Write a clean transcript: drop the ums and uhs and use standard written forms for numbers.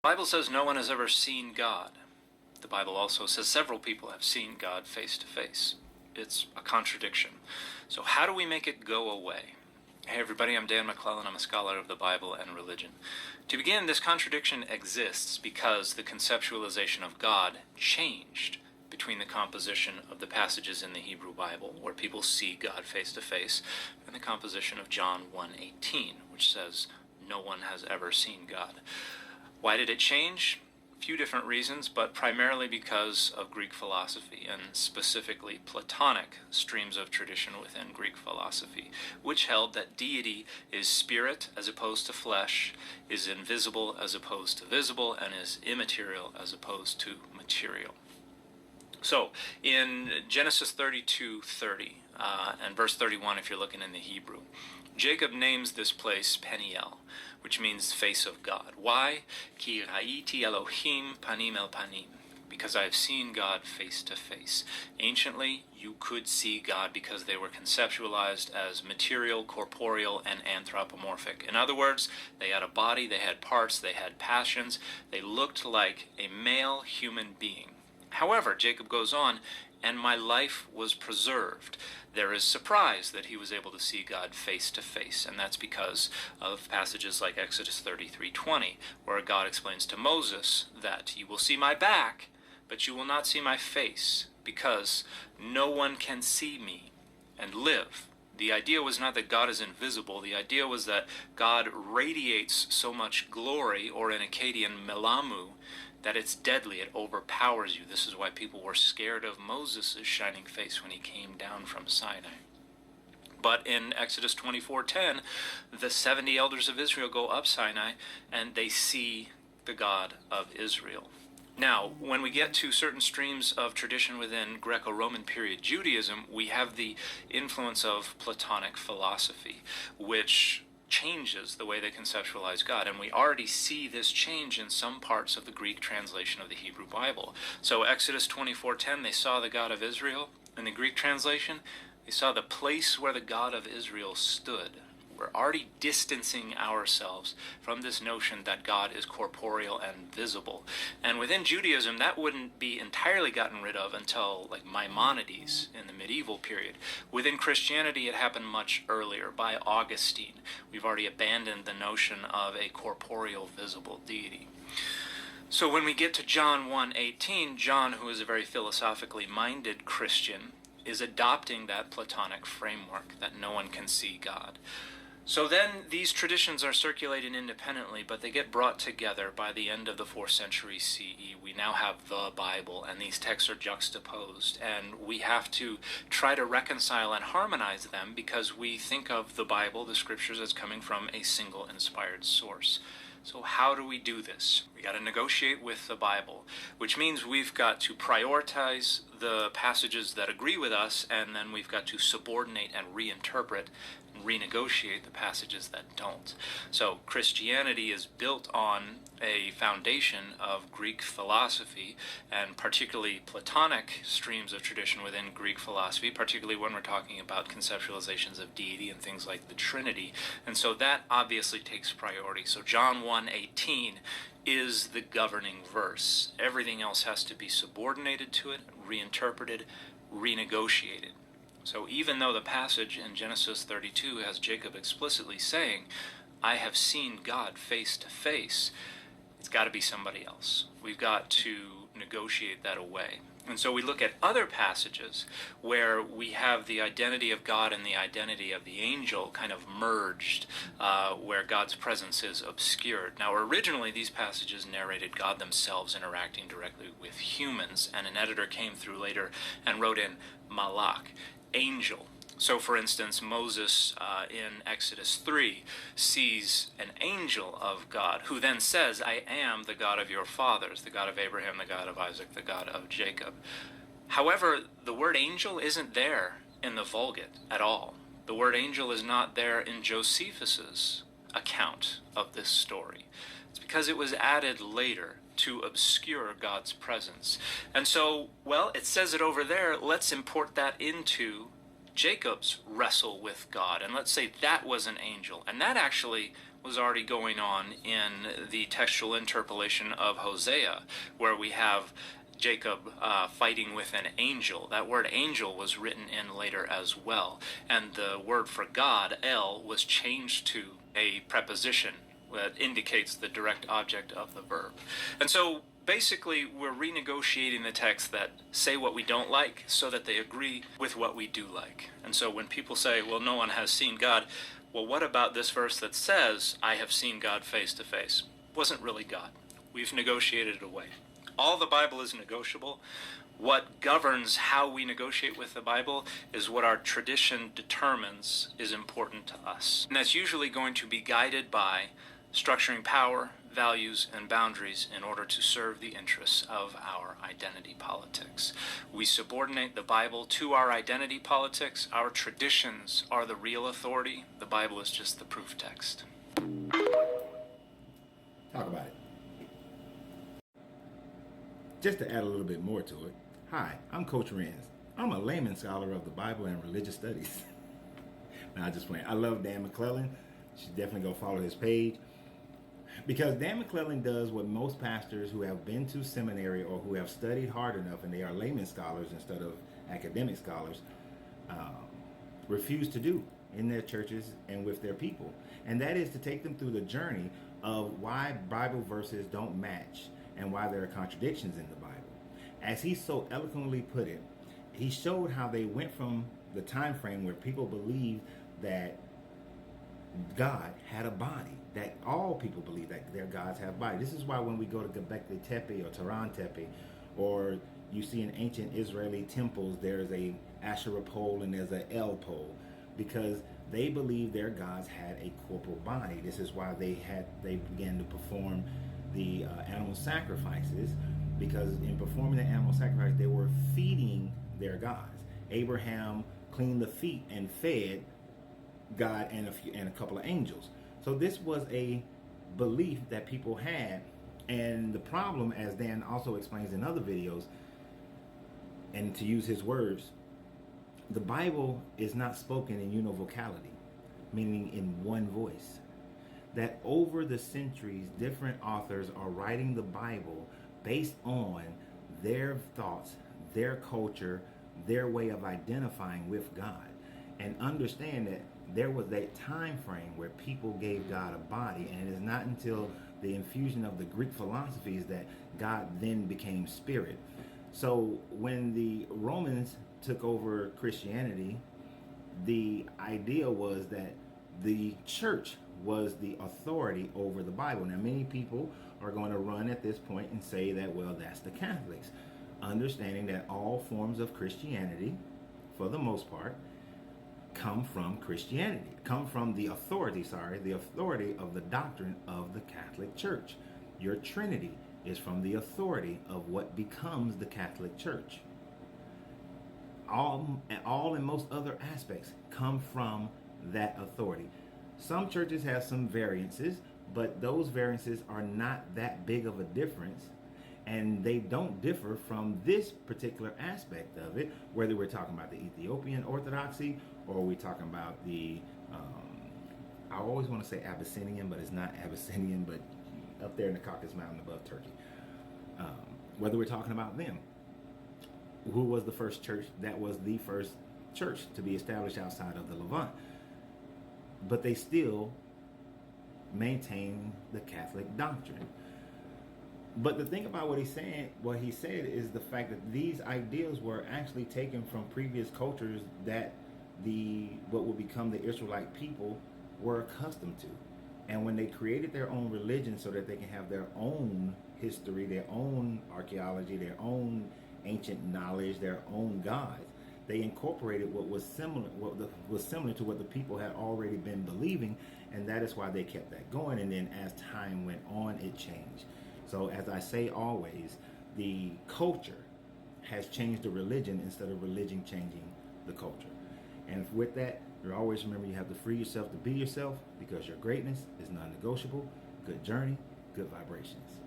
The Bible says no one has ever seen God. The Bible also says several people have seen God face to face. It's a contradiction. So how do we make it go away? Hey everybody, I'm Dan McClellan. I'm a scholar of the Bible and religion. To begin, this contradiction exists because the conceptualization of God changed between the composition of the passages in the Hebrew Bible, where people see God face to face, and the composition of John 1:18, which says no one has ever seen God. Why did it change? A few different reasons, but primarily because of Greek philosophy, and specifically Platonic streams of tradition within Greek philosophy, which held that deity is spirit as opposed to flesh, is invisible as opposed to visible, and is immaterial as opposed to material. So, in Genesis 32:30 and verse 31, if you're looking in the Hebrew, Jacob names this place Peniel, which means face of God. Why? Ki ra'iti Elohim panim el panim. Because I have seen God face to face. Anciently, you could see God because they were conceptualized as material, corporeal, and anthropomorphic. In other words, they had a body, they had parts, they had passions. They looked like a male human being. However, Jacob goes on, and my life was preserved. There is surprise that he was able to see God face to face, and that's because of passages like Exodus 33:20, where God explains to Moses that you will see my back, but you will not see my face, because no one can see me and live. The idea was not that God is invisible. The idea was that God radiates so much glory, or in Akkadian, melamu, that it's deadly, it overpowers you. This is why people were scared of Moses' shining face when he came down from Sinai. But in Exodus 24:10, the 70 elders of Israel go up Sinai, and they see the God of Israel. Now, when we get to certain streams of tradition within Greco-Roman period Judaism, we have the influence of Platonic philosophy, which changes the way they conceptualize God. And we already see this change in some parts of the Greek translation of the Hebrew Bible. So Exodus 24:10, they saw the God of Israel. In the Greek translation, they saw the place where the God of Israel stood. We're already distancing ourselves from this notion that God is corporeal and visible. And within Judaism, that wouldn't be entirely gotten rid of until like Maimonides in the medieval period. Within Christianity, it happened much earlier, by Augustine. We've already abandoned the notion of a corporeal, visible deity. So when we get to John 1:18, John, who is a very philosophically minded Christian, is adopting that Platonic framework that no one can see God. So then these traditions are circulating independently, but they get brought together by the end of the 4th century CE. We now have the Bible, and these texts are juxtaposed, and we have to try to reconcile and harmonize them because we think of the Bible, the scriptures, as coming from a single inspired source. So how do we do this? We got to negotiate with the Bible, which means we've got to prioritize the passages that agree with us, and then we've got to subordinate and reinterpret and renegotiate the passages that don't. So Christianity is built on a foundation of Greek philosophy, and particularly Platonic streams of tradition within Greek philosophy, particularly when we're talking about conceptualizations of deity and things like the Trinity. And so that obviously takes priority. So John 1:18 is the governing verse. Everything else has to be subordinated to it, reinterpreted, renegotiated. So even though the passage in Genesis 32 has Jacob explicitly saying, I have seen God face to face, it's got to be somebody else. We've got to negotiate that away. And so we look at other passages where we have the identity of God and the identity of the angel kind of merged, where God's presence is obscured. Now, originally, these passages narrated God themselves interacting directly with humans, and an editor came through later and wrote in malach, angel. So, for instance, Moses in Exodus 3 sees an angel of God who then says, I am the God of your fathers, the God of Abraham, the God of Isaac, the God of Jacob. However, the word angel isn't there in the Vulgate at all. The word angel is not there in Josephus's account of this story. It's because it was added later to obscure God's presence. And so, well, it says it over there, let's import that into Jacob's wrestle with God, and let's say that was an angel, and that actually was already going on in the textual interpolation of Hosea, where we have Jacob fighting with an angel. That word angel was written in later as well. And the word for God, El, was changed to a preposition that indicates the direct object of the verb. And so basically we're renegotiating the texts that say what we don't like so that they agree with what we do like. And so when people say, well, no one has seen God, well, what about this verse that says, I have seen God face to face? Wasn't really God. We've negotiated it away. All the Bible is negotiable. What governs how we negotiate with the Bible is what our tradition determines is important to us. And that's usually going to be guided by structuring power, values, and boundaries in order to serve the interests of our identity politics. We subordinate the Bible to our identity politics. Our traditions are the real authority. The Bible is just the proof text. Talk about it. Just to add a little bit more to it, hi, I'm Coach Renz. I'm a layman scholar of the Bible and religious studies. Nah, I just playing. I love Dan McClellan. You should definitely go follow his page. Because Dan McClellan does what most pastors who have been to seminary or who have studied hard enough and they are layman scholars instead of academic scholars refuse to do in their churches and with their people. And that is to take them through the journey of why Bible verses don't match and why there are contradictions in the Bible. As he so eloquently put it, he showed how they went from the time frame where people believed that God had a body, that all people believe that their gods have body. This is why when we go to Göbekli Tepe or Turan Tepe, or you see in ancient Israeli temples, there's a Asherah pole and there's an El pole, because they believed their gods had a corporal body. This is why they began to perform the animal sacrifices, because in performing the animal sacrifice, they were feeding their gods. Abraham cleaned the feet and fed God and a couple of angels. So this was a belief that people had, and the problem, as Dan also explains in other videos, and to use his words, the Bible is not spoken in univocality, meaning in one voice. That over the centuries, different authors are writing the Bible based on their thoughts, their culture, their way of identifying with God. And understand that there was that time frame where people gave God a body, and it is not until the infusion of the Greek philosophies that God then became spirit. So when the Romans took over Christianity, the idea was that the church was the authority over the Bible. Now, many people are going to run at this point and say that, well, that's the Catholics. Understanding that all forms of Christianity, for the most part, come from Christianity, come from the authority of the doctrine of the Catholic Church. Your Trinity is from the authority of what becomes the Catholic Church. All and most other aspects come from that authority. Some churches have some variances, but those variances are not that big of a difference, and they don't differ from this particular aspect of it, whether we're talking about the Ethiopian Orthodoxy or we're talking about the, I always want to say Abyssinian, but it's not Abyssinian, but up there in the Caucasus Mountain above Turkey. Whether we're talking about them, who was the first church? That was the first church to be established outside of the Levant. But they still maintain the Catholic doctrine. But the thing about what he said is the fact that these ideas were actually taken from previous cultures that what would become the Israelite people were accustomed to. And when they created their own religion so that they can have their own history, their own archaeology, their own ancient knowledge, their own gods, they incorporated what was similar to what the people had already been believing, and that is why they kept that going. And then as time went on, it changed. So as I say always, the culture has changed the religion instead of religion changing the culture. And with that, you always remember you have to free yourself to be yourself, because your greatness is non-negotiable. Good journey, good vibrations.